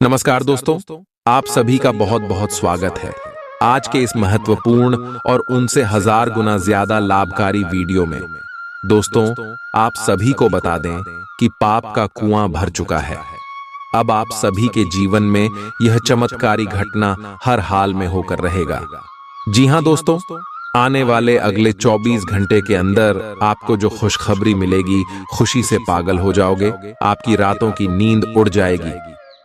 नमस्कार दोस्तों, आप सभी का बहुत बहुत स्वागत है आज के इस महत्वपूर्ण और उनसे हजार गुना ज्यादा लाभकारी वीडियो में। दोस्तों, आप सभी को बता दें कि पाप का कुआं भर चुका है। अब आप सभी के जीवन में यह चमत्कारी घटना हर हाल में होकर रहेगा। जी हां दोस्तों, आने वाले अगले 24 घंटे के अंदर आपको जो खुशखबरी मिलेगी, खुशी से पागल हो जाओगे। आपकी रातों की नींद उड़ जाएगी,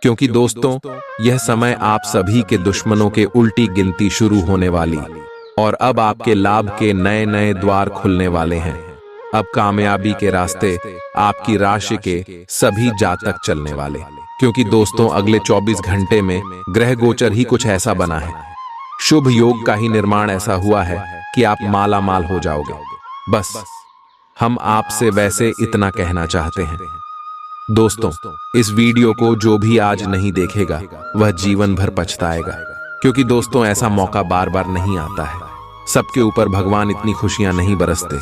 क्योंकि दोस्तों यह समय आप सभी के दुश्मनों के उल्टी गिनती शुरू होने वाली और अब आपके लाभ के नए नए द्वार खुलने वाले हैं। अब कामयाबी के रास्ते आपकी राशि के सभी जातक चलने वाले, क्योंकि दोस्तों अगले 24 घंटे में ग्रह गोचर ही कुछ ऐसा बना है, शुभ योग का ही निर्माण ऐसा हुआ है कि आप माला माल हो जाओगे। बस हम आपसे वैसे इतना कहना चाहते हैं। दोस्तों, इस वीडियो को जो भी आज नहीं देखेगा वह जीवन भर पछताएगा, क्योंकि दोस्तों ऐसा मौका बार बार नहीं आता है। सबके ऊपर भगवान इतनी खुशियां नहीं बरसते।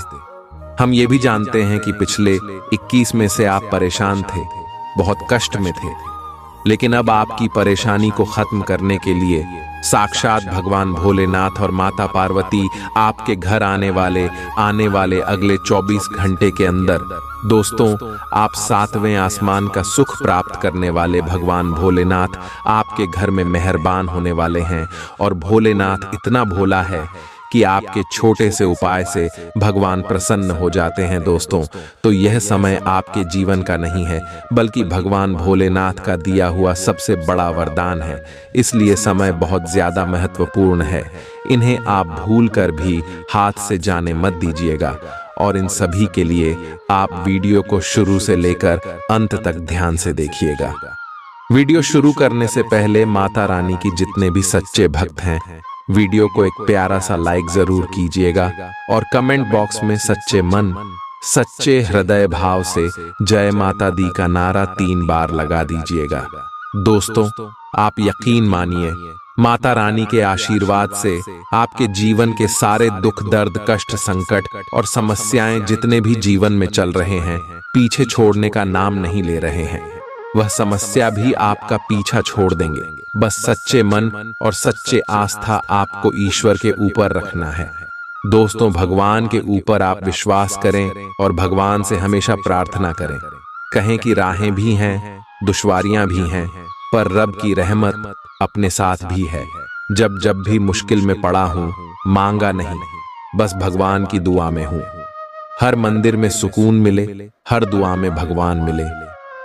हम ये भी जानते हैं कि पिछले 21 में से आप परेशान थे, बहुत कष्ट में थे, लेकिन अब आपकी परेशानी को खत्म करने के लिए साक्षात भगवान भोलेनाथ और माता पार्वती आपके घर आने वाले अगले 24 घंटे के अंदर। दोस्तों, आप 7वें आसमान का सुख प्राप्त करने वाले भगवान भोलेनाथ आपके घर में मेहरबान होने वाले हैं। और भोलेनाथ इतना भोला है कि आपके छोटे से उपाय से भगवान प्रसन्न हो जाते हैं। दोस्तों, तो यह समय आपके जीवन का नहीं है, बल्कि भगवान भोलेनाथ का दिया हुआ सबसे बड़ा वरदान है। इसलिए समय बहुत ज्यादा महत्वपूर्ण है। इन्हें आप भूल कर भी हाथ से जाने मत दीजिएगा। और इन सभी के लिए आप वीडियो को शुरू से लेकर अंत तक ध्यान से देखिएगा। वीडियो शुरू करने से पहले माता रानी की जितने भी सच्चे भक्त हैं, वीडियो को एक प्यारा सा लाइक जरूर कीजिएगा और कमेंट बॉक्स में सच्चे मन, सच्चे हृदय भाव से जय माता दी का नारा 3 बार लगा दीजिएगा। दोस्तों, आप यकीन मानिए, माता रानी के आशीर्वाद से आपके जीवन के सारे दुख, दर्द, कष्ट, संकट और समस्याएं जितने भी जीवन में चल रहे हैं, पीछे छोड़ने का नाम नहीं ले रहे हैं। वह समस्या भी आपका पीछा छोड़ देंगे। बस सच्चे मन और सच्चे आस्था आपको ईश्वर के ऊपर रखना है। दोस्तों, भगवान के ऊपर आप विश्वास करें और भगवान से हमेशा प्रार्थना करें। कहें कि राहें भी हैं, दुश्वारियां भी हैं, पर रब की रहमत अपने साथ भी है। जब जब भी मुश्किल में पड़ा हूं, मांगा नहीं, बस भगवान की दुआ में हूं। हर मंदिर में सुकून मिले, हर दुआ में भगवान मिले।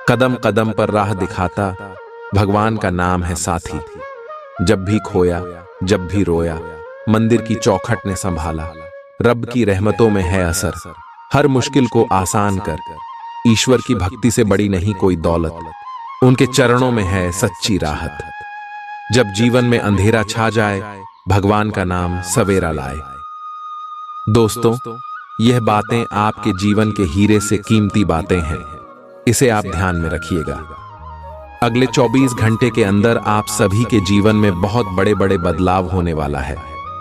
कदम कदम पर राह दिखाता भगवान का नाम है साथी। जब भी खोया, जब भी रोया, मंदिर की चौखट ने संभाला। रब की रहमतों में है असर, हर मुश्किल को आसान कर। ईश्वर की भक्ति से बड़ी नहीं कोई दौलत, उनके चरणों में है सच्ची राहत। जब जीवन में अंधेरा छा जाए, भगवान का नाम सवेरा लाए। दोस्तों, यह बातें आपके जीवन के हीरे से कीमती बातें हैं, इसे आप ध्यान में रखिएगा। अगले 24 घंटे के अंदर आप सभी के जीवन में बहुत बड़े बड़े बदलाव होने वाला है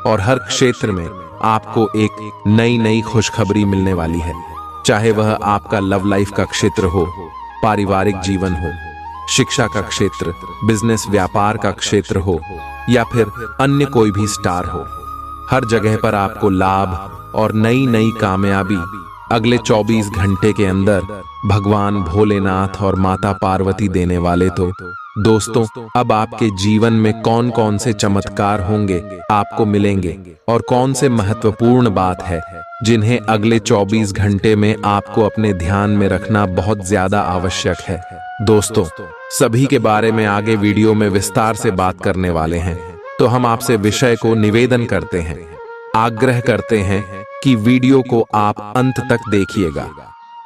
और हर क्षेत्र में आपको एक नई नई खुशखबरी मिलने वाली है। चाहे वह आपका लव लाइफ का क्षेत्र हो, पारिवारिक जीवन हो, शिक्षा का क्षेत्र, बिजनेस व्यापार का क्षेत्र हो, या फिर अन्य कोई भी स्टार हो, हर जगह पर आपको लाभ और नई नई कामयाबी अगले 24 घंटे के अंदर भगवान भोलेनाथ और माता पार्वती देने वाले। तो दोस्तों, अब आपके जीवन में कौन कौन से चमत्कार होंगे, आपको मिलेंगे, और कौन से महत्वपूर्ण बात है जिन्हें अगले 24 घंटे में आपको अपने ध्यान में रखना बहुत ज्यादा आवश्यक है। दोस्तों, सभी के बारे में आगे वीडियो में विस्तार से बात करने वाले हैं, तो हम आपसे विषय को निवेदन करते हैं, आग्रह करते हैं कि वीडियो को आप अंत तक देखिएगा।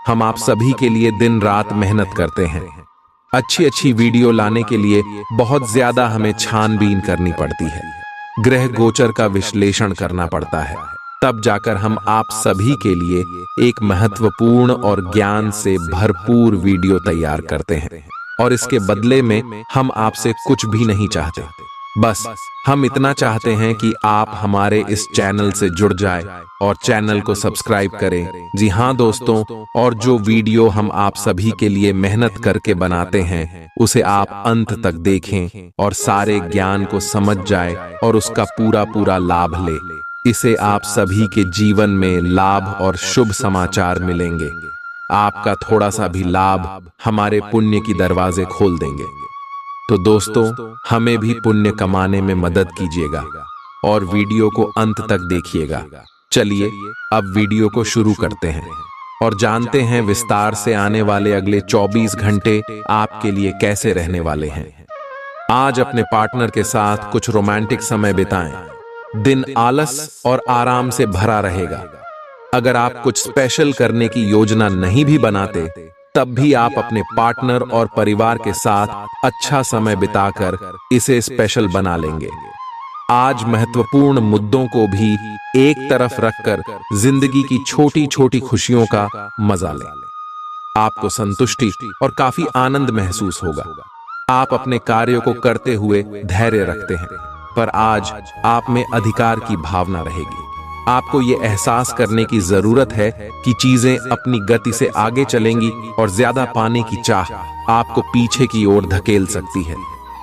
हम आप सभी के लिए दिन रात मेहनत करते हैं। अच्छी अच्छी वीडियो लाने के लिए बहुत ज्यादा हमें छानबीन करनी पड़ती है, ग्रह गोचर का विश्लेषण करना पड़ता है, तब जाकर हम आप सभी के लिए एक महत्वपूर्ण और ज्ञान से भरपूर वीडियो तैयार करते हैं। और इसके बदले में हम आपसे कुछ भी नहीं चाहते, बस हम इतना चाहते हैं कि आप हमारे इस चैनल से जुड़ जाए और चैनल को सब्सक्राइब करें। जी हाँ दोस्तों, और जो वीडियो हम आप सभी के लिए मेहनत करके बनाते हैं उसे आप अंत तक देखें और सारे ज्ञान को समझ जाए और उसका पूरा पूरा लाभ ले। इसे आप सभी के जीवन में लाभ और शुभ समाचार मिलेंगे। आपका थोड़ा सा भी लाभ हमारे पुण्य की दरवाजे खोल देंगे। तो दोस्तों, हमें भी पुण्य कमाने में मदद कीजिएगा और वीडियो को अंत तक देखिएगा। चलिए अब वीडियो को शुरू करते हैं और जानते हैं विस्तार से आने वाले अगले 24 घंटे आपके लिए कैसे रहने वाले हैं। आज अपने पार्टनर के साथ कुछ रोमांटिक समय बिताएं। दिन आलस और आराम से भरा रहेगा। अगर आप कुछ स्पेशल करने की योजना नहीं भी बनाते, तब भी आप अपने पार्टनर और परिवार के साथ अच्छा समय बिताकर इसे स्पेशल बना लेंगे। आज महत्वपूर्ण मुद्दों को भी एक तरफ रखकर जिंदगी की छोटी छोटी खुशियों का मजा लें। आपको संतुष्टि और काफी आनंद महसूस होगा। आप अपने कार्यों को करते हुए धैर्य रखते हैं, पर आज आप में अधिकार की भावना रहेगी। आपको ये एहसास करने की जरूरत है कि चीजें अपनी गति से आगे चलेंगी और ज्यादा पाने की चाह आपको पीछे की ओर धकेल सकती है।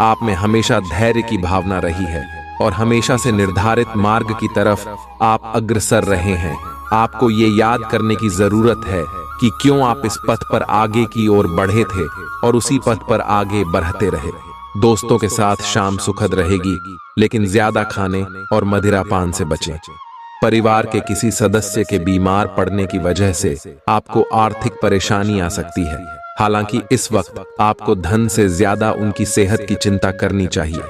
आप में हमेशा धैर्य की भावना रही है और हमेशा से निर्धारित मार्ग की तरफ आप अग्रसर रहे हैं। आपको ये याद करने की जरूरत है कि क्यों आप इस पथ पर आगे की ओर बढ़े थे और उसी पथ पर आगे बढ़ते रहे। दोस्तों के साथ शाम सुखद रहेगी, लेकिन ज्यादा खाने और मदिरापान से बचें। परिवार के किसी सदस्य के बीमार पड़ने की वजह से आपको आर्थिक परेशानी आ सकती है। हालांकि इस वक्त आपको धन से ज्यादा उनकी सेहत की चिंता करनी चाहिए।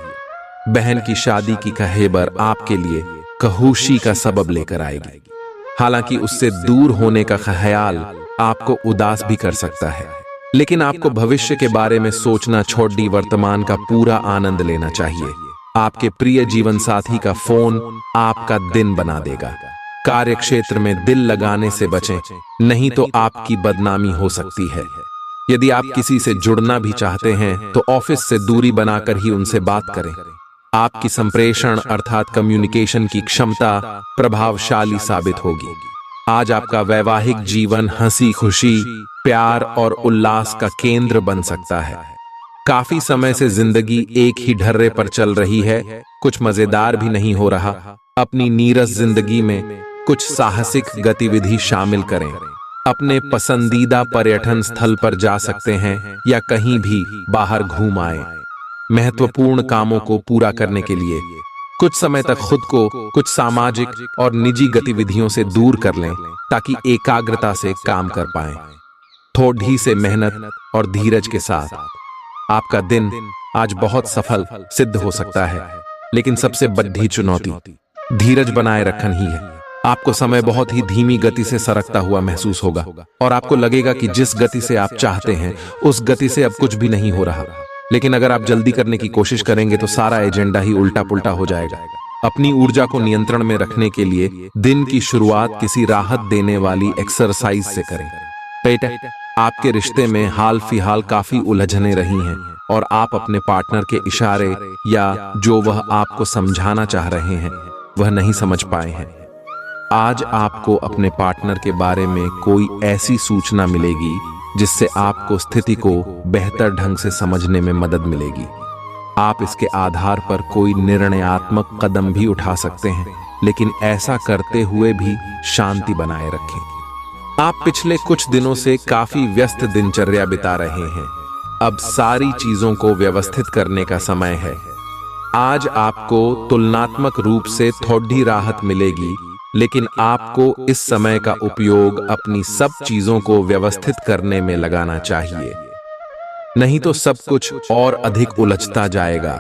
बहन की शादी की खबर आपके लिए खुशी का सबब लेकर आएगी। हालांकि उससे दूर होने का ख्याल आपको उदास भी कर सकता है, लेकिन आपको भविष्य के बारे में सोचना छोड़ दी वर्तमान का पूरा आनंद लेना चाहिए। आपके प्रिय जीवन साथी का फोन आपका दिन बना देगा। कार्य क्षेत्र में दिल लगाने से बचें, नहीं तो आपकी बदनामी हो सकती है। यदि आप किसी से जुड़ना भी चाहते हैं तो ऑफिस से दूरी बनाकर ही उनसे बात करें। आपकी संप्रेषण अर्थात कम्युनिकेशन की क्षमता प्रभावशाली साबित होगी। आज आपका वैवाहिक जीवन हंसी खुशी, प्यार और उल्लास का केंद्र बन सकता है। काफी समय से जिंदगी एक ही ढर्रे पर चल रही है, कुछ मजेदार भी नहीं हो रहा। अपनी नीरस जिंदगी में कुछ साहसिक गतिविधि शामिल करें। अपने पसंदीदा पर्यटन स्थल पर जा सकते हैं या कहीं भी बाहर घूम आए। महत्वपूर्ण कामों को पूरा करने के लिए कुछ समय तक खुद को कुछ सामाजिक और निजी गतिविधियों से दूर कर लें, ताकि एकाग्रता से काम कर पाएं। थोड़ी से मेहनत और धीरज के साथ आपका दिन आज बहुत सफल सिद्ध हो सकता है, लेकिन सबसे बड़ी चुनौती धीरज बनाए रखना ही है। आपको समय बहुत ही धीमी गति से सरकता हुआ महसूस होगा और आपको लगेगा कि जिस गति से आप चाहते हैं उस गति से अब कुछ भी नहीं हो रहा। लेकिन अगर आप जल्दी करने की कोशिश करेंगे तो सारा एजेंडा ही उल्टा पुल्टा हो जाएगा। अपनी ऊर्जा को नियंत्रण में रखने के लिए दिन की शुरुआत किसी राहत देने वाली एक्सरसाइज से करें। बेटा, आपके रिश्ते में हाल फिलहाल काफी उलझने रही हैं और आप अपने पार्टनर के इशारे या जो वह आपको समझाना चाह रहे हैं वह नहीं समझ पाए हैं। आज आपको अपने पार्टनर के बारे में कोई ऐसी सूचना मिलेगी जिससे आपको स्थिति को बेहतर ढंग से समझने में मदद मिलेगी। आप इसके आधार पर कोई निर्णयात्मक कदम भी उठा सकते हैं, लेकिन ऐसा करते हुए भी शांति बनाए रखें। आप पिछले कुछ दिनों से काफी व्यस्त दिनचर्या बिता रहे हैं। अब सारी चीजों को व्यवस्थित करने का समय है। आज आपको तुलनात्मक रूप से थोड़ी राहत मिलेगी, लेकिन आपको इस समय का उपयोग अपनी सब चीजों को व्यवस्थित करने में लगाना चाहिए, नहीं तो सब कुछ और अधिक उलझता जाएगा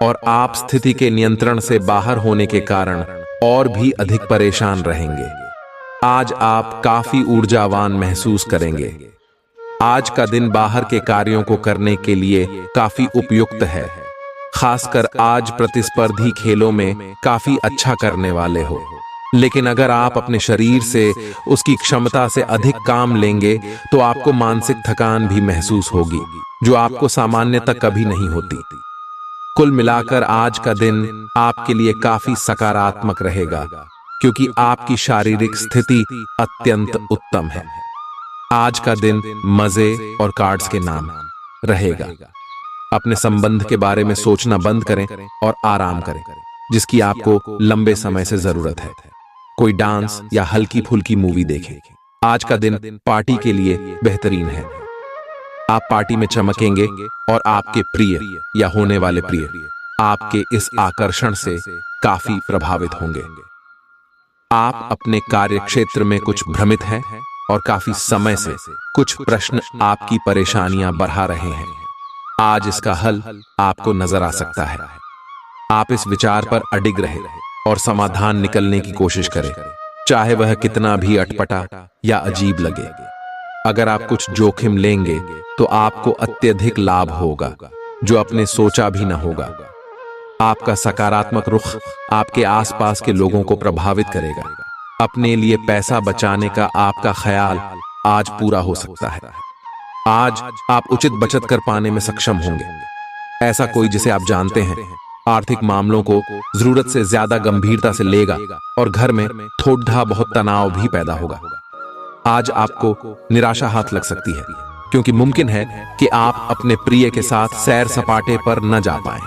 और आप स्थिति के नियंत्रण से बाहर होने के कारण और भी अधिक परेशान रहेंगे। आज आप काफी ऊर्जावान महसूस करेंगे। आज का दिन बाहर के कार्यों को करने के लिए काफी उपयुक्त है। खासकर आज प्रतिस्पर्धी खेलों में काफी अच्छा करने वाले हो। लेकिन अगर आप अपने शरीर से उसकी क्षमता से अधिक काम लेंगे तो आपको मानसिक थकान भी महसूस होगी, जो आपको सामान्यतः कभी नहीं होती। कुल मिलाकर आज का दिन आपके लिए काफी सकारात्मक रहेगा, क्योंकि आपकी शारीरिक स्थिति अत्यंत उत्तम है। आज का दिन मजे और कार्ड्स के नाम रहेगा। अपने संबंध के बारे में सोचना बंद करें और आराम करें, जिसकी आपको लंबे समय से जरूरत है। कोई डांस या हल्की फुल्की मूवी देखें। आज का दिन पार्टी के लिए बेहतरीन है। आप पार्टी में चमकेंगे और आपके प्रिय या होने वाले प्रिय आपके इस आकर्षण से काफी प्रभावित होंगे। आप अपने कार्य क्षेत्र में कुछ भ्रमित हैं और काफी समय से कुछ प्रश्न आपकी परेशानियां बढ़ा रहे हैं। आज इसका हल आपको नजर आ सकता है। आप इस विचार पर अडिग रहे और समाधान निकलने की कोशिश करें, चाहे वह कितना भी अटपटा या अजीब लगे। अगर आप कुछ जोखिम लेंगे तो आपको अत्यधिक लाभ होगा, जो आपने सोचा भी न होगा। आपका सकारात्मक रुख आपके आसपास के लोगों को प्रभावित करेगा। अपने लिए पैसा बचाने का आपका ख्याल आज पूरा हो सकता है। आज आप उचित बचत कर पाने में सक्षम होंगे। ऐसा कोई जिसे आप जानते हैं आर्थिक मामलों को जरूरत से ज्यादा गंभीरता से लेगा और घर में थोड़ा बहुत तनाव भी पैदा होगा। आज आपको निराशा हाथ लग सकती है, क्योंकि मुमकिन है कि आप अपने प्रिय के साथ सैर सपाटे पर न जा पाएं।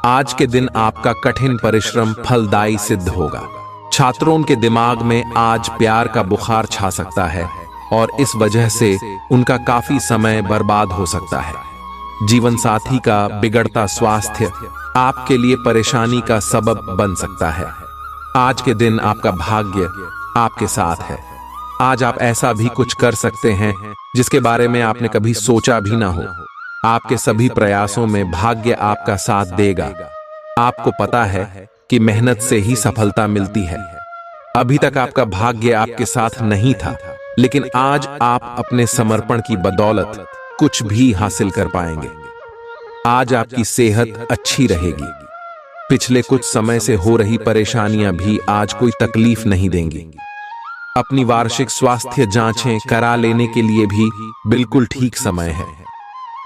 आज के दिन आपका कठिन परिश्रम फलदायी सिद्ध होगा। छात्रों के दिमाग में आज प्यार का बुखार छा सकता है और इस वजह से उनका काफी समय बर्बाद हो सकता है। जीवन साथी का बिगड़ता स्वास्थ्य आपके लिए परेशानी का सबब बन सकता है। आज के दिन आपका भाग्य आपके साथ है। आज आप ऐसा भी कुछ कर सकते हैं जिसके बारे में आपने कभी सोचा भी ना हो। आपके सभी प्रयासों में भाग्य आपका साथ देगा। आपको पता है कि मेहनत से ही सफलता मिलती है। अभी तक आपका भाग्य आपके साथ नहीं था, लेकिन आज आप अपने समर्पण की बदौलत कुछ भी हासिल कर पाएंगे। आज आपकी सेहत अच्छी रहेगी। पिछले कुछ समय से हो रही परेशानियां भी आज कोई तकलीफ नहीं देंगी। अपनी वार्षिक स्वास्थ्य जांचें करा लेने के लिए भी बिल्कुल ठीक समय है।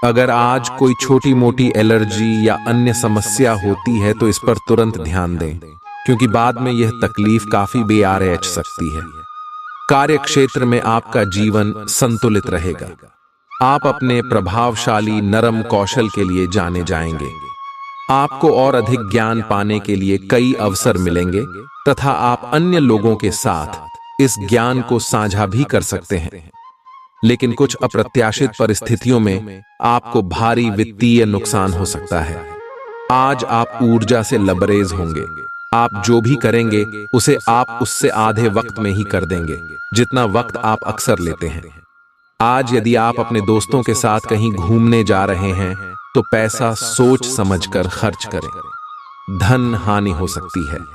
अगर आज कोई छोटी मोटी एलर्जी या अन्य समस्या होती है तो इस पर तुरंत ध्यान दें, क्योंकि बाद में यह तकलीफ काफी बेआरएच सकती है। कार्य क्षेत्र में आपका जीवन संतुलित रहेगा। आप अपने प्रभावशाली नरम कौशल के लिए जाने जाएंगे। आपको और अधिक ज्ञान पाने के लिए कई अवसर मिलेंगे तथा आप अन्य लोगों के साथ इस ज्ञान को साझा भी कर सकते हैं। लेकिन कुछ अप्रत्याशित परिस्थितियों में आपको भारी वित्तीय नुकसान हो सकता है। आज आप ऊर्जा से लबरेज होंगे। आप जो भी करेंगे उसे आप उससे आधे वक्त में ही कर देंगे, जितना वक्त आप अक्सर लेते हैं। आज यदि आप अपने दोस्तों के साथ कहीं घूमने जा रहे हैं तो पैसा सोच समझकर खर्च करें। धन हानि हो सकती है।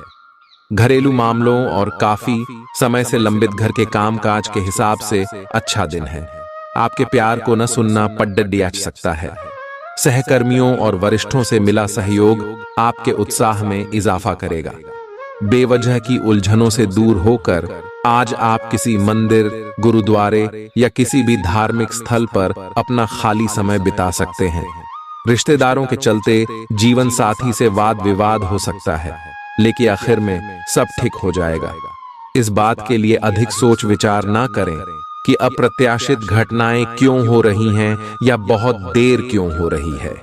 घरेलू मामलों और काफी समय से लंबित घर के कामकाज के हिसाब से अच्छा दिन है। आपके प्यार को न सुनना पड्डडिया सकता है। सहकर्मियों और वरिष्ठों से मिला सहयोग आपके उत्साह में इजाफा करेगा। बेवजह की उलझनों से दूर होकर आज आप किसी मंदिर, गुरुद्वारे या किसी भी धार्मिक स्थल पर अपना खाली समय बिता सकते हैं। रिश्तेदारों के चलते जीवन साथी से वाद विवाद हो सकता है, लेकिन आखिर में सब ठीक हो जाएगा। इस बात के लिए अधिक सोच विचार ना करें कि अप्रत्याशित घटनाएं क्यों हो रही हैं या बहुत देर क्यों हो रही है।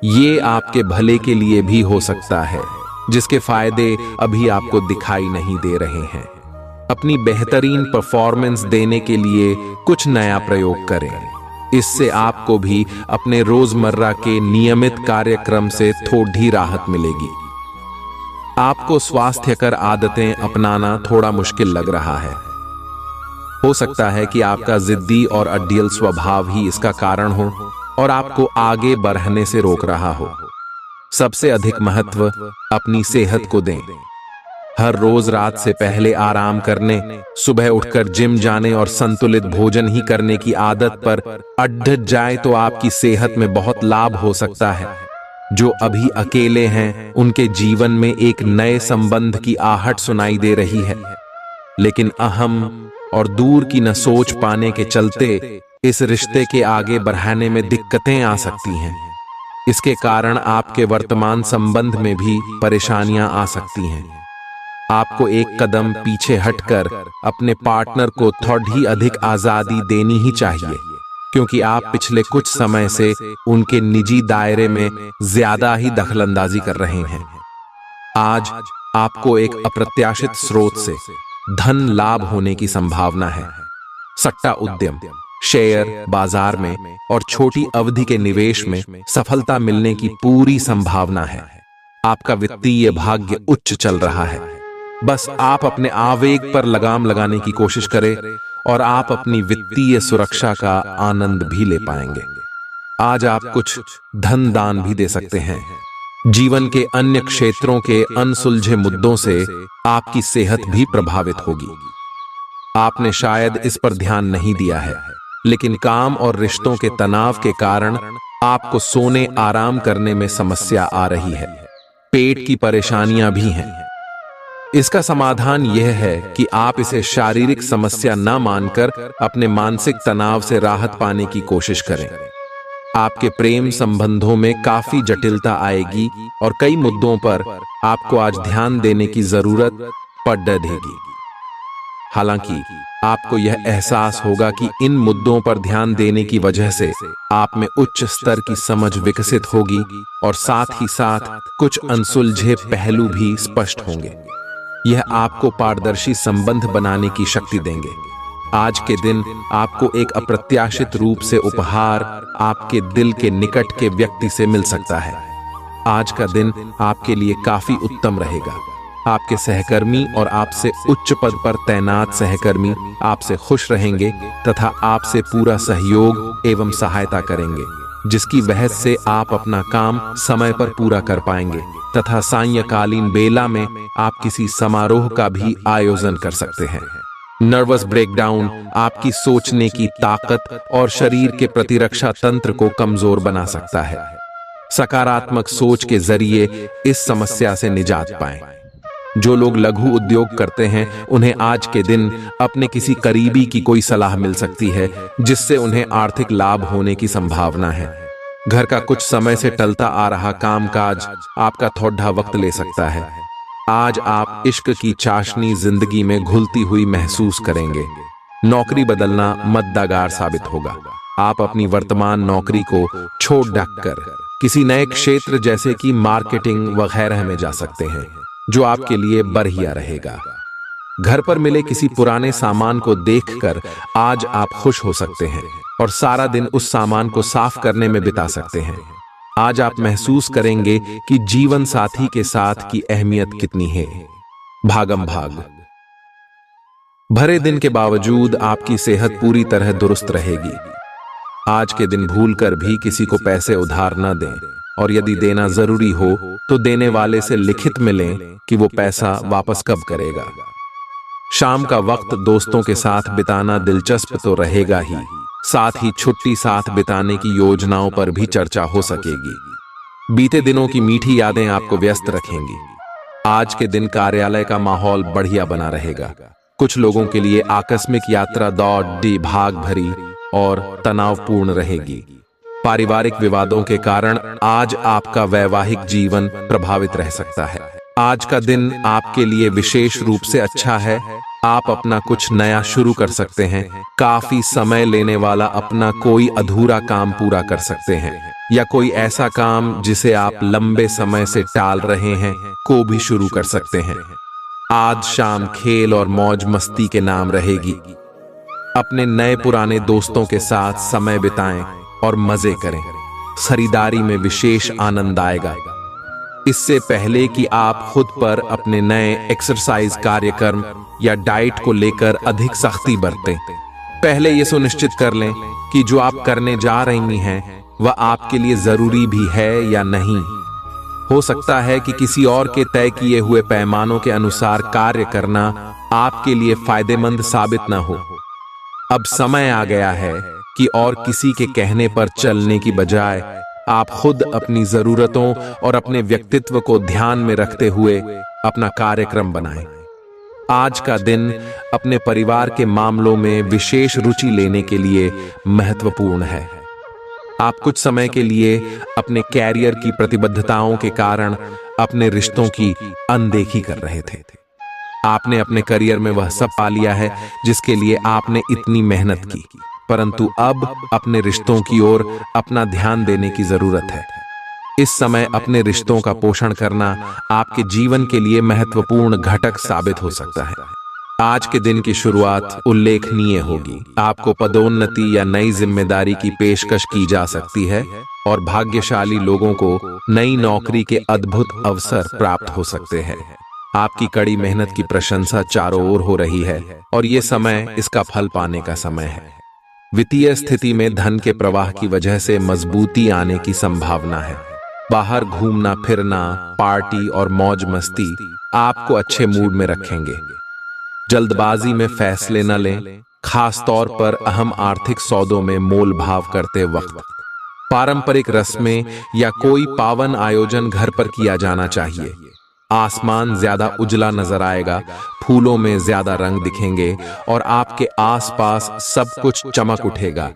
ये आपके भले के लिए भी हो सकता है, जिसके फायदे अभी आपको दिखाई नहीं दे रहे हैं। अपनी बेहतरीन परफॉर्मेंस देने के लिए कुछ नया प्रयोग करें। इससे आपको भी अपने रोजमर्रा के नियमित कार्यक्रम से थोड़ी राहत मिलेगी। आपको स्वास्थ्यकर आदतें अपनाना थोड़ा मुश्किल लग रहा है। हो सकता है कि आपका जिद्दी और अड्डियल स्वभाव ही इसका कारण हो और आपको आगे बढ़ने से रोक रहा हो। सबसे अधिक महत्व अपनी सेहत को दें। हर रोज रात से पहले आराम करने, सुबह उठकर जिम जाने और संतुलित भोजन ही करने की आदत पर अड़ जाए तो आपकी सेहत में बहुत लाभ हो सकता है। जो अभी अकेले हैं उनके जीवन में एक नए संबंध की आहट सुनाई दे रही है, लेकिन अहम और दूर की न सोच पाने के चलते इस रिश्ते के आगे बढ़ाने में दिक्कतें आ सकती हैं। इसके कारण आपके वर्तमान संबंध में भी परेशानियां आ सकती हैं। आपको एक कदम पीछे हटकर अपने पार्टनर को थोड़ी अधिक आजादी देनी ही चाहिए, क्योंकि आप पिछले कुछ समय से उनके निजी दायरे में ज्यादा ही दखलंदाजी कर रहे हैं। आज आपको एक अप्रत्याशित स्रोत से धन लाभ होने की संभावना है। सट्टा उद्यम, शेयर बाजार में और छोटी अवधि के निवेश में सफलता मिलने की पूरी संभावना है। आपका वित्तीय भाग्य उच्च चल रहा है। बस आप अपने आवेग पर लगाम लगाने की कोशिश करें और आप अपनी वित्तीय सुरक्षा का आनंद भी ले पाएंगे। आज आप कुछ धन दान भी दे सकते हैं। जीवन के अन्य क्षेत्रों के अनसुलझे मुद्दों से आपकी सेहत भी प्रभावित होगी। आपने शायद इस पर ध्यान नहीं दिया है, लेकिन काम और रिश्तों के तनाव के कारण आपको सोने आराम करने में समस्या आ रही है। पेट की परेशानियां भी हैं। इसका समाधान यह है कि आप इसे शारीरिक समस्या न मानकर अपने मानसिक तनाव से राहत पाने की कोशिश करें। आपके प्रेम संबंधों में काफी जटिलता आएगी और कई मुद्दों पर आपको आज ध्यान देने की जरूरत पड़ेगी। हालांकि आपको यह एहसास होगा कि इन मुद्दों पर ध्यान देने की वजह से आप में उच्च स्तर की समझ विकसित होगी और साथ ही साथ कुछ अनसुलझे पहलू भी स्पष्ट होंगे। यह आपको पारदर्शी संबंध बनाने की शक्ति देंगे। आज के दिन आपको एक अप्रत्याशित रूप से उपहार आपके दिल के निकट के व्यक्ति से मिल सकता है। आज का दिन आपके लिए काफी उत्तम रहेगा। आपके सहकर्मी और आपसे उच्च पद पर तैनात सहकर्मी आपसे खुश रहेंगे तथा आपसे पूरा सहयोग एवं सहायता करेंगे, जिसकी वजह से आप अपना काम समय पर पूरा कर पाएंगे तथा सायंकालीन बेला में आप किसी समारोह का भी आयोजन कर सकते हैं। नर्वस ब्रेकडाउन आपकी सोचने की ताकत और शरीर के प्रतिरक्षा तंत्र को कमजोर बना सकता है। सकारात्मक सोच के जरिए इस समस्या से निजात पाएं। जो लोग लघु उद्योग करते हैं उन्हें आज के दिन अपने किसी करीबी की कोई सलाह मिल सकती है, जिससे उन्हें आर्थिक लाभ होने की संभावना है। घर का कुछ समय से टलता आ रहा कामकाज आपका थोड़ा वक्त ले सकता है। आज आप इश्क की चाशनी जिंदगी में घुलती हुई महसूस करेंगे। नौकरी बदलना मद्दागार साबित होगा। आप अपनी वर्तमान नौकरी को छोड़ ढककर किसी नए क्षेत्र जैसे कि मार्केटिंग वगैरह में जा सकते हैं, जो आपके लिए बढ़िया रहेगा। घर पर मिले किसी पुराने सामान को देखकर आज आप खुश हो सकते हैं और सारा दिन उस सामान को साफ करने में बिता सकते हैं। आज आप महसूस करेंगे कि जीवन साथी के साथ की अहमियत कितनी है। भागम भाग भरे दिन के बावजूद आपकी सेहत पूरी तरह दुरुस्त रहेगी। आज के दिन भूलकर भी किसी को पैसे उधार न दें और यदि देना जरूरी हो तो देने वाले से लिखित में लें कि वो पैसा वापस कब करेगा। शाम का वक्त दोस्तों के साथ बिताना दिलचस्प तो रहेगा ही, साथ ही छुट्टी साथ बिताने की योजनाओं पर भी चर्चा हो सकेगी। बीते दिनों की मीठी यादें आपको व्यस्त रखेंगी। आज के दिन कार्यालय का माहौल बढ़िया बना रहेगा। कुछ लोगों के लिए आकस्मिक यात्रा दौड़ भाग भरी और तनावपूर्ण रहेगी। पारिवारिक विवादों के कारण आज आपका वैवाहिक जीवन प्रभावित रह सकता है। आज का दिन आपके लिए विशेष रूप से अच्छा है। आप अपना कुछ नया शुरू कर सकते हैं। काफी समय लेने वाला अपना कोई अधूरा काम पूरा कर सकते हैं या कोई ऐसा काम जिसे आप लंबे समय से टाल रहे हैं को भी शुरू कर सकते हैं। आज शाम खेल और मौज मस्ती के नाम रहेगी। अपने नए पुराने दोस्तों के साथ समय बिताएं और मजे करें। खरीदारी में विशेष आनंद आएगा। इससे पहले कि आप खुद पर अपने नए एक्सरसाइज कार्यक्रम या डाइट को लेकर अधिक सख्ती बरतें, पहले यह सुनिश्चित कर लें कि जो आप करने जा रही हैं वह आपके लिए जरूरी भी है या नहीं। हो सकता है कि किसी और के तय किए हुए पैमानों के अनुसार कार्य करना आपके लिए फायदेमंद साबित न हो। अब समय आ गया है कि और किसी के कहने पर चलने की बजाय आप खुद अपनी जरूरतों और अपने व्यक्तित्व को ध्यान में रखते हुए अपना कार्यक्रम बनाएं। आज का दिन अपने परिवार के मामलों में विशेष रुचि लेने के लिए महत्वपूर्ण है। आप कुछ समय के लिए अपने कैरियर की प्रतिबद्धताओं के कारण अपने रिश्तों की अनदेखी कर रहे थे। आपने अपने करियर में वह सब पा लिया है जिसके लिए आपने इतनी मेहनत की, परंतु अब अपने रिश्तों की ओर अपना ध्यान देने की जरूरत है। इस समय अपने रिश्तों का पोषण करना आपके जीवन के लिए महत्वपूर्ण घटक साबित हो सकता है। आज के दिन की शुरुआत उल्लेखनीय होगी। आपको पदोन्नति या नई जिम्मेदारी की पेशकश की जा सकती है और भाग्यशाली लोगों को नई नौकरी के अद्भुत अवसर प्राप्त हो सकते हैं। आपकी कड़ी मेहनत की प्रशंसा चारों ओर हो रही है और ये समय इसका फल पाने का समय है। वित्तीय स्थिति में धन के प्रवाह की वजह से मजबूती आने की संभावना है। बाहर घूमना फिरना, पार्टी और मौज मस्ती आपको अच्छे मूड में रखेंगे। जल्दबाजी में फैसले न लें, खास तौर पर अहम आर्थिक सौदों में मोल भाव करते वक्त। पारंपरिक रस्में या कोई पावन आयोजन घर पर किया जाना चाहिए। आसमान ज्यादा उजला नजर आएगा, फूलों में ज्यादा रंग दिखेंगे और आपके आसपास सब कुछ चमक उठेगा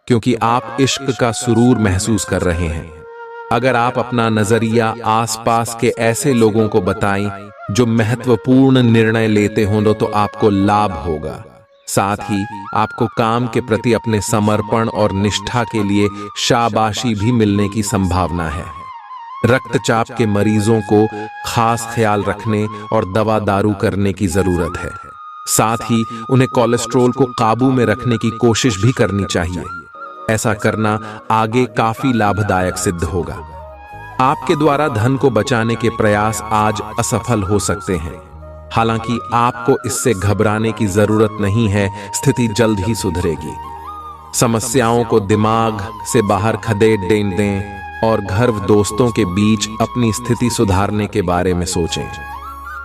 क्योंकि आप इश्क का सुरूर महसूस कर रहे हैं। अगर आप अपना नजरिया आसपास के ऐसे लोगों को बताएं जो महत्वपूर्ण निर्णय लेते हों तो आपको लाभ होगा। साथ ही आपको काम के प्रति अपने समर्पण और निष्ठा के लिए शाबाशी भी मिलने की संभावना है। रक्तचाप के मरीजों को खास ख्याल रखने और दवा दारू करने की जरूरत है। साथ ही उन्हें कोलेस्ट्रॉल को काबू में रखने की कोशिश भी करनी चाहिए। ऐसा करना आगे काफी लाभदायक सिद्ध होगा। आपके द्वारा धन को बचाने के प्रयास आज असफल हो सकते हैं। हालांकि आपको इससे घबराने की जरूरत नहीं है, स्थिति जल्द ही सुधरेगी। समस्याओं को दिमाग से बाहर खदेड़ दें और घर दोस्तों के बीच अपनी स्थिति सुधारने के बारे में सोचें।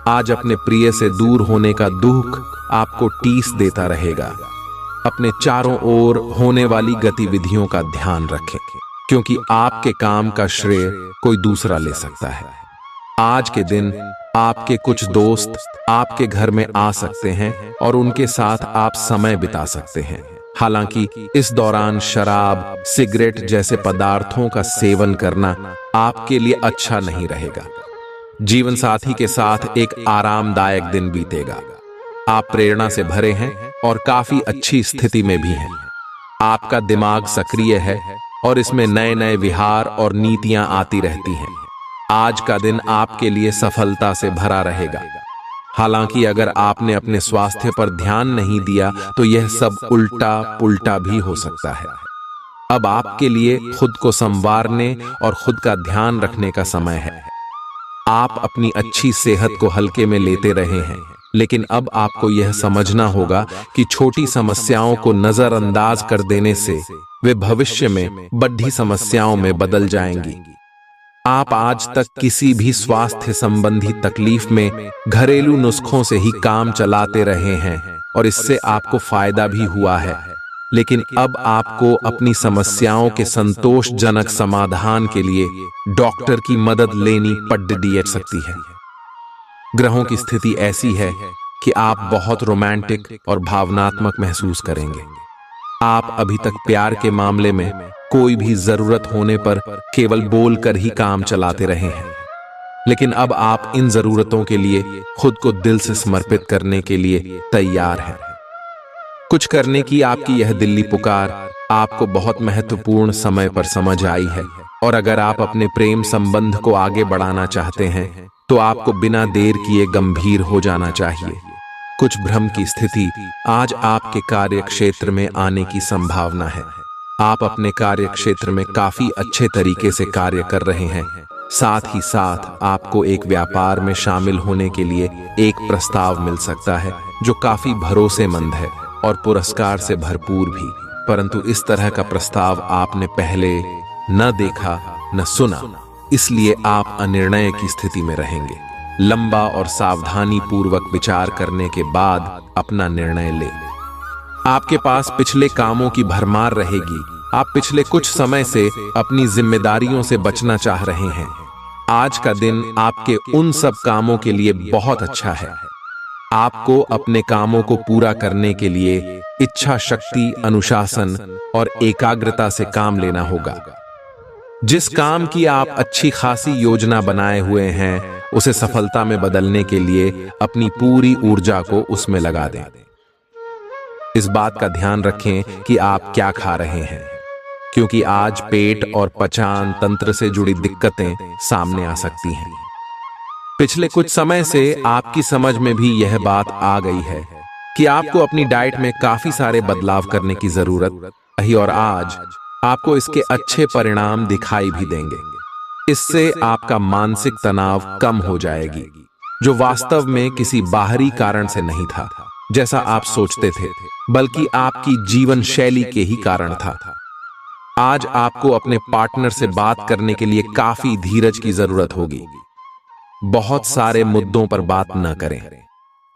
आज अपने प्रिय से दूर होने का दुख आपको टीस देता रहेगा। अपने चारों ओर होने वाली गतिविधियों का ध्यान रखें क्योंकि आपके काम का श्रेय कोई दूसरा ले सकता है। आज के दिन आपके कुछ दोस्त आपके घर में आ सकते हैं और उनके साथ आप समय बिता सकते हैं। हालांकि इस दौरान शराब, सिगरेट जैसे पदार्थों का सेवन करना आपके लिए अच्छा नहीं रहेगा। जीवन साथी के साथ एक आरामदायक दिन बीतेगा। आप प्रेरणा से भरे हैं और काफी अच्छी स्थिति में भी हैं। आपका दिमाग सक्रिय है और इसमें नए नए विहार और नीतियां आती रहती हैं। आज का दिन आपके लिए सफलता से भरा रहेगा। हालांकि अगर आपने अपने स्वास्थ्य पर ध्यान नहीं दिया तो यह सब उल्टा पुल्टा भी हो सकता है। अब आपके लिए खुद को संवारने और खुद का ध्यान रखने का समय है। आप अपनी अच्छी सेहत को हल्के में लेते रहे हैं, लेकिन अब आपको यह समझना होगा कि छोटी समस्याओं को नजरअंदाज कर देने से वे भविष्य में बड़ी समस्याओं में बदल जाएंगी। आप आज तक किसी भी स्वास्थ्य संबंधी तकलीफ में घरेलू नुस्खों से ही काम चलाते रहे हैं और इससे आपको फायदा भी हुआ है, लेकिन अब आपको अपनी समस्याओं के संतोषजनक समाधान के लिए डॉक्टर की मदद लेनी पड़ सकती है। ग्रहों की स्थिति ऐसी है कि आप बहुत रोमांटिक और भावनात्मक महसूस करेंगे। आप अभी तक प्यार के मामले में कोई भी जरूरत होने पर केवल बोलकर ही काम चलाते रहे हैं, लेकिन अब आप इन जरूरतों के लिए खुद को दिल से समर्पित करने के लिए तैयार हैं। कुछ करने की आपकी यह दिल्ली पुकार आपको बहुत महत्वपूर्ण समय पर समझ आई है और अगर आप अपने प्रेम संबंध को आगे बढ़ाना चाहते हैं तो आपको बिना देर किए गंभीर हो जाना चाहिए। कुछ भ्रम की स्थिति आज आपके कार्य क्षेत्र में आने की संभावना है। आप अपने कार्य क्षेत्र में काफी अच्छे तरीके से कार्य कर रहे हैं। साथ ही साथ आपको एक व्यापार में शामिल होने के लिए एक प्रस्ताव मिल सकता है जो काफी भरोसेमंद है और पुरस्कार से भरपूर भी, परंतु इस तरह का प्रस्ताव आपने पहले न देखा न सुना, इसलिए आप अनिर्णय की स्थिति में रहेंगे। लंबा और सावधानी पूर्वक विचार करने के बाद अपना निर्णय ले। आपके पास पिछले कामों की भरमार रहेगी। आप पिछले कुछ समय से अपनी जिम्मेदारियों से बचना चाह रहे हैं। आज का दिन आपके उन सब कामों के लिए बहुत अच्छा है। आपको अपने कामों को पूरा करने के लिए इच्छा शक्ति, अनुशासन और एकाग्रता से काम लेना होगा। जिस काम की आप अच्छी खासी योजना बनाए हुए हैं, उसे सफलता में बदलने के लिए अपनी पूरी ऊर्जा को उसमें लगा दें। इस बात का ध्यान रखें कि आप क्या खा रहे हैं, क्योंकि आज पेट और पचान तंत्र से जुड़ी दिक्कतें सामने आ सकती हैं। पिछले कुछ समय से आपकी समझ में भी यह बात आ गई है कि आपको अपनी डाइट में काफी सारे बदलाव करने की जरूरत है और आज आपको इसके अच्छे परिणाम दिखाई भी देंगे। इससे आपका मानसिक तनाव कम हो जाएगी, जो वास्तव में किसी बाहरी कारण से नहीं था जैसा आप सोचते थे, बल्कि आपकी जीवन शैली के ही कारण था। आज आपको अपने पार्टनर से बात करने के लिए काफी धीरज की जरूरत होगी। बहुत सारे मुद्दों पर बात न करें,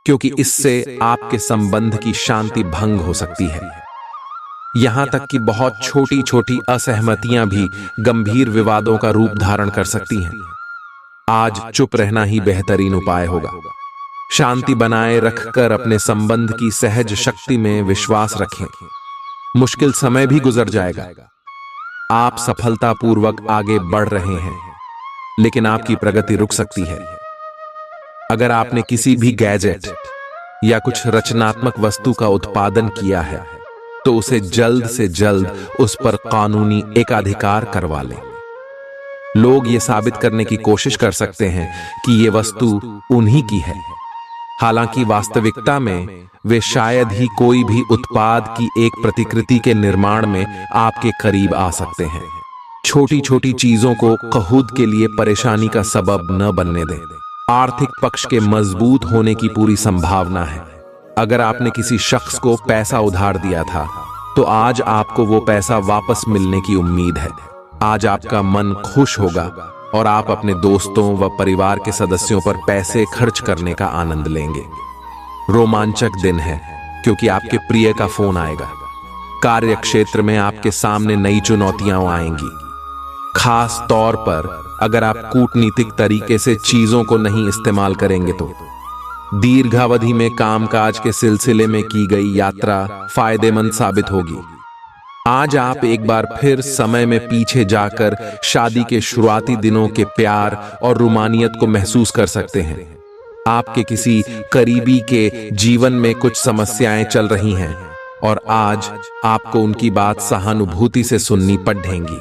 क्योंकि इससे आपके संबंध की शांति भंग हो सकती है। यहां तक कि बहुत छोटी छोटी असहमतियां भी गंभीर विवादों का रूप धारण कर सकती हैं। आज चुप रहना ही बेहतरीन उपाय होगा। शांति बनाए रखकर अपने संबंध की सहज शक्ति में विश्वास रखें। मुश्किल समय भी गुजर जाएगा। आप सफलतापूर्वक आगे बढ़ रहे हैं, लेकिन आपकी प्रगति रुक सकती है। अगर आपने किसी भी गैजेट या कुछ रचनात्मक वस्तु का उत्पादन किया है, तो उसे जल्द से जल्द उस पर कानूनी एकाधिकार करवा लें। लोग ये साबित करने की कोशिश कर सकते हैं कि ये वस्तु उन्हीं की है, हालांकि वास्तविकता में वे शायद ही कोई भी उत्पाद की एक प्रतिकृति के निर्माण में आपके करीब आ सकते हैं। छोटी छोटी चीजों को कहूद के लिए परेशानी का सबब न बनने दें। आर्थिक पक्ष के मजबूत होने की पूरी संभावना है। अगर आपने किसी शख्स को पैसा उधार दिया था, तो आज आपको वो पैसा वापस मिलने की उम्मीद है। आज आपका मन खुश होगा और आप अपने दोस्तों व परिवार के सदस्यों पर पैसे खर्च करने का आनंद लेंगे। रोमांचक दिन है, क्योंकि आपके प्रिय का फोन आएगा। कार्य क्षेत्र में आपके सामने नई चुनौतियां आएंगी, खास तौर पर अगर आप कूटनीतिक तरीके से चीजों को नहीं इस्तेमाल करेंगे तो। दीर्घावधि में कामकाज के सिलसिले में की गई यात्रा फायदेमंद साबित होगी। आज आप एक बार फिर समय में पीछे जाकर शादी के शुरुआती दिनों के प्यार और रूमानियत को महसूस कर सकते हैं। आपके किसी करीबी के जीवन में कुछ समस्याएं चल रही हैं और आज आपको उनकी बात सहानुभूति से सुननी पड़ेगी।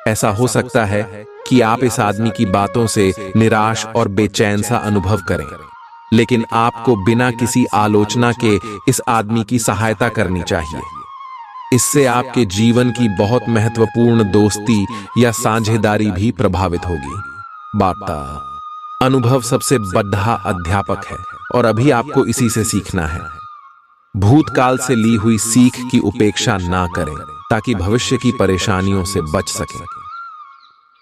ऐसा हो सकता है कि आप इस आदमी की बातों से निराश और बेचैन सा अनुभव करें, लेकिन आपको बिना किसी आलोचना के इस आदमी की सहायता करनी चाहिए। इससे आपके जीवन की बहुत महत्वपूर्ण दोस्ती या साझेदारी भी प्रभावित होगी। वार्ता अनुभव सबसे बड़ा अध्यापक है और अभी आपको इसी से सीखना है। भूतकाल से ली हुई सीख की उपेक्षा ना करें, ताकि भविष्य की परेशानियों से बच सकें।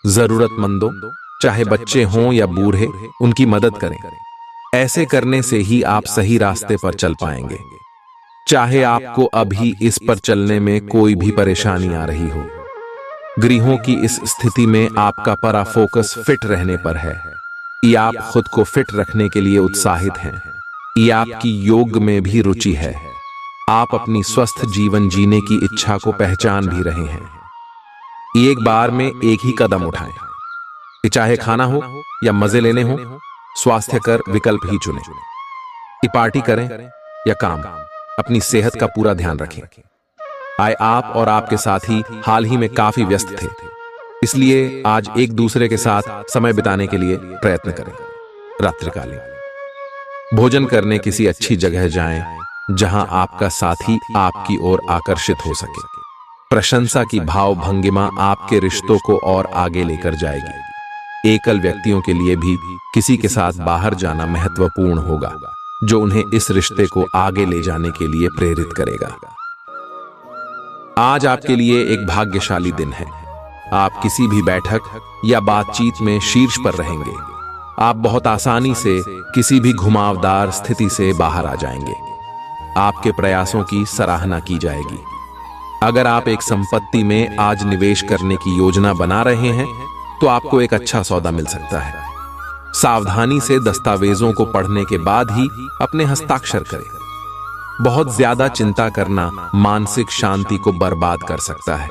जरूरतमंदों, चाहे बच्चे हों या बूढ़े, उनकी मदद करें। ऐसे करने से ही आप सही रास्ते पर चल पाएंगे, चाहे आपको अभी इस पर चलने में कोई भी परेशानी आ रही हो। गृहों की इस स्थिति में आपका पूरा फोकस फिट रहने पर है। या आप खुद को फिट रखने के लिए उत्साहित हैं, या आपकी योग में भी रुचि है। आप अपनी स्वस्थ जीवन जीने की इच्छा को पहचान भी रहे हैं। एक बार में एक ही कदम उठाएं, कि चाहे खाना हो या मजे लेने हो, स्वास्थ्यकर विकल्प ही चुनें। कि पार्टी करें या काम, अपनी सेहत का पूरा ध्यान रखें। आप और आपके साथी हाल ही में काफी व्यस्त थे, इसलिए आज एक दूसरे के साथ समय बिताने के लिए प्रयत्न करें। रात्रिकालीन भोजन करने किसी अच्छी जगह जाएं, जहां आपका साथी आपकी ओर आकर्षित हो सके। प्रशंसा की भाव भंगिमा आपके रिश्तों को और आगे लेकर जाएगी। एकल व्यक्तियों के लिए भी किसी के साथ बाहर जाना महत्वपूर्ण होगा, जो उन्हें इस रिश्ते को आगे ले जाने के लिए प्रेरित करेगा। आज आपके लिए एक भाग्यशाली दिन है। आप किसी भी बैठक या बातचीत में शीर्ष पर रहेंगे। आप बहुत आसानी से किसी भी घुमावदार स्थिति से बाहर आ जाएंगे। आपके प्रयासों की सराहना की जाएगी। अगर आप एक संपत्ति में आज निवेश करने की योजना बना रहे हैं, तो आपको एक अच्छा सौदा मिल सकता है। सावधानी से दस्तावेजों को पढ़ने के बाद ही अपने हस्ताक्षर करें। बहुत ज्यादा चिंता करना मानसिक शांति को बर्बाद कर सकता है।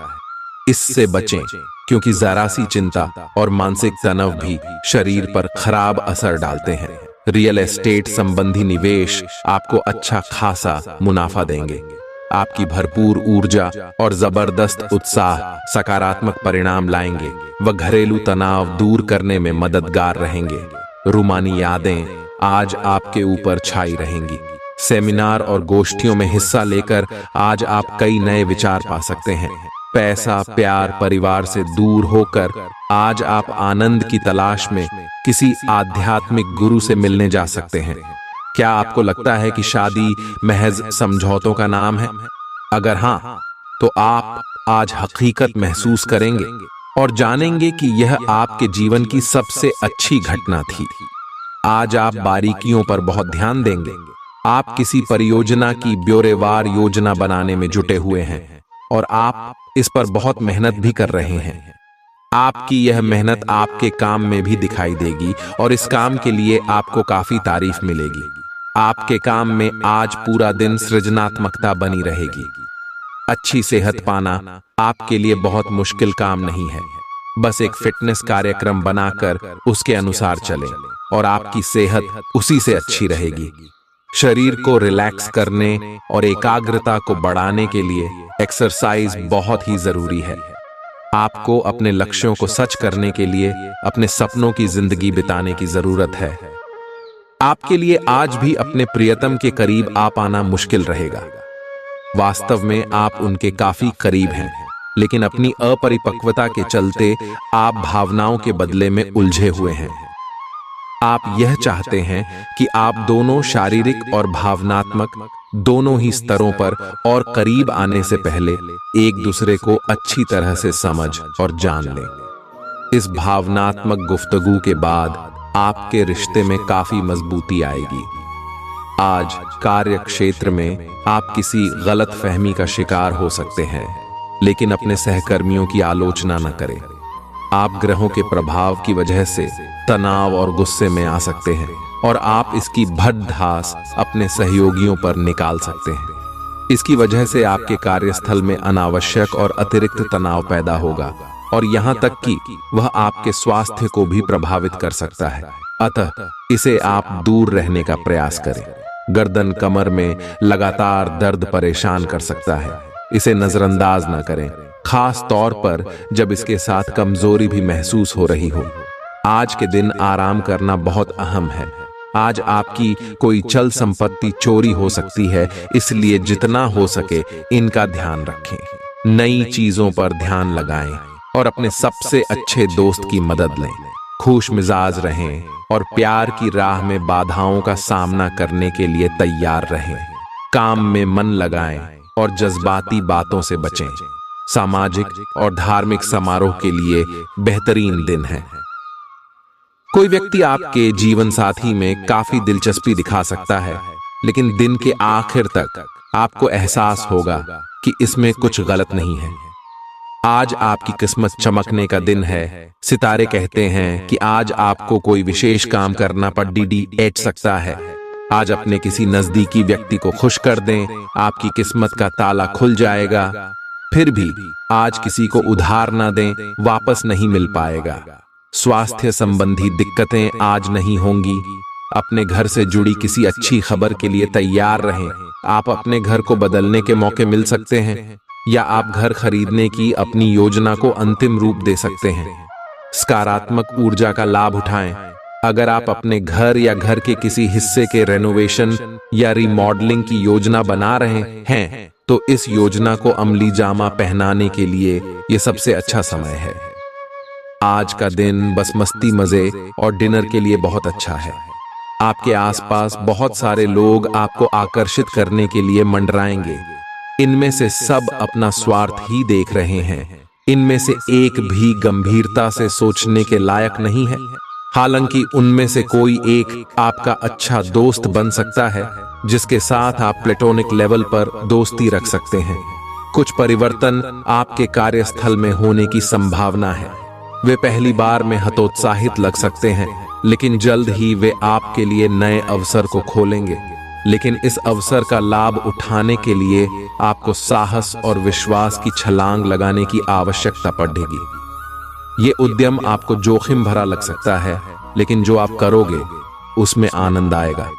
इससे बचें, क्योंकि जरा सी चिंता और मानसिक तनाव भी शरीर पर खराब असर डालते हैं। रियल एस्टेट संबंधी निवेश आपको अच्छा खासा मुनाफा देंगे। आपकी भरपूर ऊर्जा और जबरदस्त उत्साह सकारात्मक परिणाम लाएंगे व घरेलू तनाव दूर करने में मददगार रहेंगे। रूमानी यादें आज आपके ऊपर छाई रहेंगी। सेमिनार और गोष्ठियों में हिस्सा लेकर आज आप कई नए विचार पा सकते हैं। पैसा, प्यार, परिवार से दूर होकर आज आप आनंद की तलाश में किसी आध्यात्मिक गुरु से मिलने जा सकते हैं। क्या आपको लगता है कि शादी महज समझौतों का नाम है? अगर हाँ, तो आप आज हकीकत महसूस करेंगे और जानेंगे कि यह आपके जीवन की सबसे अच्छी घटना थी। आज आप बारीकियों पर बहुत ध्यान देंगे। आप किसी परियोजना की ब्यौरेवार योजना बनाने में जुटे हुए हैं और आप इस पर बहुत मेहनत भी कर रहे हैं। आपकी यह मेहनत आपके काम में भी दिखाई देगी और इस काम के लिए आपको काफी तारीफ मिलेगी। आपके काम में आज पूरा दिन सृजनात्मकता बनी रहेगी। अच्छी सेहत पाना आपके लिए बहुत मुश्किल काम नहीं है। बस एक फिटनेस कार्यक्रम बनाकर उसके अनुसार चलें और आपकी सेहत उसी से अच्छी रहेगी। शरीर को रिलैक्स करने और एकाग्रता को बढ़ाने के लिए एक्सरसाइज बहुत ही जरूरी है। आपको अपने लक्ष्यों को सच करने के लिए अपने सपनों की जिंदगी बिताने की जरूरत है। आपके लिए आज भी अपने प्रियतम के करीब आ पाना मुश्किल रहेगा। वास्तव में आप उनके काफी करीब हैं, लेकिन अपनी अपरिपक्वता के चलते आप भावनाओं के बदले में उलझे हुए हैं। आप यह चाहते हैं कि आप दोनों शारीरिक और भावनात्मक दोनों ही स्तरों पर और करीब आने से पहले एक दूसरे को अच्छी तरह से समझ और जान लें। इस भावनात्मक गुफ्तगू के बाद आपके रिश्ते में काफी मजबूती आएगी। आज कार्य क्षेत्र में आप किसी गलत फहमी का शिकार हो सकते हैं, लेकिन अपने सहकर्मियों की आलोचना न करें। आप ग्रहों के प्रभाव की वजह से तनाव और गुस्से में आ सकते हैं और आप इसकी भद्दास अपने सहयोगियों पर निकाल सकते हैं। इसकी वजह से आपके कार्यस्थल में अनावश्यक और अतिरिक्त तनाव पैदा होगा और यहाँ तक कि वह आपके स्वास्थ्य को भी प्रभावित कर सकता है। अतः इसे आप दूर रहने का प्रयास करें। गर्दन कमर में लगातार दर्द परेशान कर सकता है। इसे नजरअंदाज न करें, खास तौर पर जब इसके साथ कमजोरी भी महसूस हो रही हो। आज के दिन आराम करना बहुत अहम है। आज आपकी कोई चल संपत्ति चोरी हो सकती है, इसलिए जितना हो सके इनका ध्यान रखें। नई चीजों पर ध्यान लगाएं और अपने सबसे अच्छे दोस्त की मदद लें। खुश मिजाज रहें और प्यार की राह में बाधाओं का सामना करने के लिए तैयार रहें। काम में मन लगाएं और जज्बाती बातों से बचें। सामाजिक और धार्मिक समारोह के लिए बेहतरीन दिन है। कोई व्यक्ति आपके जीवन साथी में काफी दिलचस्पी दिखा सकता है, लेकिन दिन के आखिर तक आपको एहसास होगा कि इसमें कुछ गलत नहीं है। आज आपकी किस्मत चमकने का दिन है। सितारे कहते हैं कि आज आपको कोई विशेष काम करना पर DD8 सकता है। आज अपने किसी नजदीकी व्यक्ति को खुश कर दें, आपकी किस्मत का ताला खुल जाएगा। फिर भी आज किसी को उधार ना दें, वापस नहीं मिल पाएगा। स्वास्थ्य संबंधी दिक्कतें आज नहीं होंगी। अपने घर से जुड़ी किसी अच्छी खबर के लिए तैयार रहें। आप अपने घर को बदलने के मौके मिल सकते हैं या आप घर खरीदने की अपनी योजना को अंतिम रूप दे सकते हैं। सकारात्मक ऊर्जा का लाभ उठाएं। अगर आप अपने घर या घर के किसी हिस्से के रेनोवेशन या रिमॉडलिंग की योजना बना रहे हैं, तो इस योजना को अमली जामा पहनाने के लिए यह सबसे अच्छा समय है। आज का दिन बस मस्ती, मजे और डिनर के लिए बहुत अच्छा है। आपके आसपास बहुत सारे लोग आपको आकर्षित करने के लिए मंडराएंगे। इनमें से सब अपना स्वार्थ ही देख रहे हैं। इनमें से एक भी गंभीरता से सोचने के लायक नहीं है। हालांकि उनमें से कोई एक आपका अच्छा दोस्त बन सकता है, जिसके साथ आप प्लेटोनिक लेवल पर दोस्ती रख सकते हैं। कुछ परिवर्तन आपके कार्यस्थल में होने की संभावना है। वे पहली बार में हतोत्साहित लग सकते हैं, लेकिन जल्द ही वे आपके लिए नए अवसर को खोलेंगे। लेकिन इस अवसर का लाभ उठाने के लिए आपको साहस और विश्वास की छलांग लगाने की आवश्यकता पड़ेगी। ये उद्यम आपको जोखिम भरा लग सकता है, लेकिन जो आप करोगे उसमें आनंद आएगा।